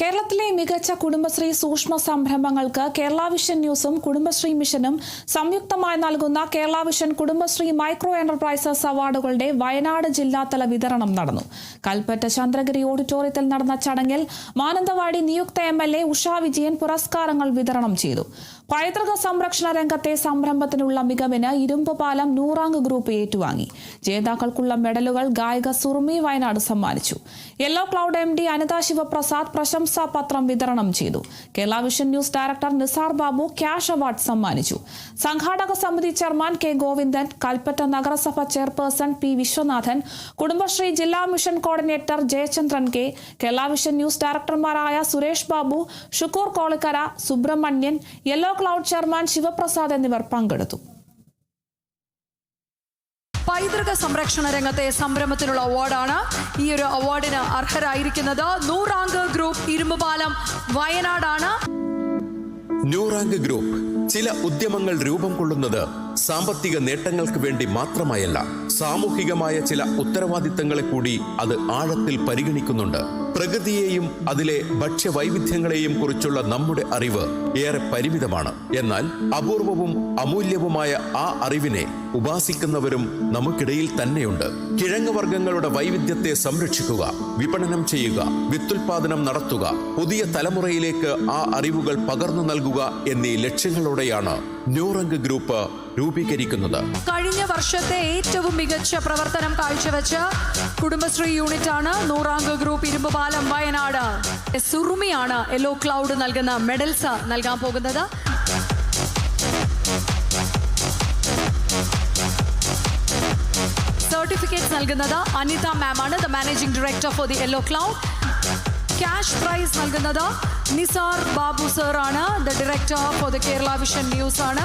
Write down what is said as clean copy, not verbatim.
കേരളത്തിലെ മികച്ച കുടുംബശ്രീ സൂക്ഷ്മ സംരംഭങ്ങൾക്ക് കേരള വിഷൻ ന്യൂസും കുടുംബശ്രീ മിഷനും സംയുക്തമായി നൽകുന്ന Kerala vision Kudumbashree micro enterprises അവാർഡുകളുടെ വയനാട് ജില്ലാതല വിതരണം നടന്നു. കൽപ്പറ്റ ചന്ദ്രഗിരി ഓഡിറ്റോറിയത്തിൽ നടന്ന ചടങ്ങിൽ മാനന്തവാടി നിയുക്ത MLA ഉഷ വിജയൻ പുരസ്കാരങ്ങൾ വിതരണം ചെയ്തു. പൈതൃക സംരക്ഷണ രംഗത്തെ സംരംഭത്തിനുള്ള മികവിന് ഇരുമ്പുപാലം നൂറാംഗ് ഗ്രൂപ്പ് ഏറ്റുവാങ്ങി. ജേതാക്കൾക്കുള്ള മെഡലുകൾ ഗായിക സുറുമി വയനാട് സമ്മാനിച്ചു. Yellow cloud MD Anitha Sivaprasad പ്രശംസാപത്രം വിതരണം ചെയ്തു. Kerala vision news director Nisar Babu cash award സമ്മാനിച്ചു. സംഘാടക സമിതി ചെയർമാൻ K ഗോവിന്ദൻ, കൽപ്പറ്റ നഗരസഭ ചെയർപേഴ്സൺ P വിശ്വനാഥൻ, കുടുംബശ്രീ ജില്ലാ mission coordinator Jayachandran K, Kerala vision news ഡയറക്ടർമാരായ Suresh Babu, Shukoor Kolikkara, Subramanian, yellow cloud chairman Sivaprasad എന്നിവർ പങ്കെടുത്തു. പൈതൃക സംരക്ഷണ രംഗത്തെ സംരംഭത്തിനുള്ള അവാർഡാണ്. ഈ ഒരു അവാർഡിന് അർഹരായിരിക്കുന്നത് നൂറാംഗ് ഗ്രൂപ്പ് ഇരുമ്പുപാലം വയനാടാണ്. നൂറാംഗ് ഗ്രൂപ്പ് ചില ഉദ്യമങ്ങൾ രൂപം കൊള്ളുന്നത് സാമ്പത്തിക നേട്ടങ്ങൾക്ക് വേണ്ടി മാത്രമായല്ല, സാമൂഹികമായ ചില ഉത്തരവാദിത്തങ്ങളെ കൂടി അത് ആഴത്തിൽ പരിഗണിക്കുന്നുണ്ട്. പ്രകൃതിയെയും അതിലെ ഭക്ഷ്യവൈവിധ്യങ്ങളെയും കുറിച്ചുള്ള നമ്മുടെ അറിവ് ഏറെ പരിമിതമാണ്. എന്നാൽ അപൂർവവും അമൂല്യവുമായ ആ അറിവിനെ ഉപാസിക്കുന്നവരും നമുക്കിടയിൽ തന്നെയുണ്ട്. കിഴങ്ങുവർഗ്ഗങ്ങളുടെ വൈവിധ്യത്തെ സംരക്ഷിക്കുക, വിപണനം ചെയ്യുക, വിത്തുൽപാദനം നടത്തുക, പുതിയ തലമുറയിലേക്ക് ആ അറിവുകൾ പകർന്നു നൽകുക എന്നീ ലക്ഷ്യങ്ങളോടെയാണ് നൂറാംഗ് ഗ്രൂപ്പ് രൂപീകരിക്കുന്നത്. കഴിഞ്ഞ വർഷത്തെ ഏറ്റവും മികച്ച പ്രവർത്തനം കാഴ്ചവെച്ച കുടുംബശ്രീ യൂണിറ്റ് ആണ് നൂറാംഗ് ഗ്രൂപ്പ് ഇരുമ്പുപാലം വയനാട്. സുറുമിയാണ് യെല്ലോ ക്ലൗഡ് നൽകുന്ന മെഡൽസ് നൽകാൻ പോകുന്നത്. സർട്ടിഫിക്കറ്റ് നൽകുന്നത് അനിത മാം ആണ്, the managing director for the yellow cloud. Cash prize നൽകുന്നത് നിസാർ ബാബു സർ ആണ്, the director for the Kerala vision news ആണ്.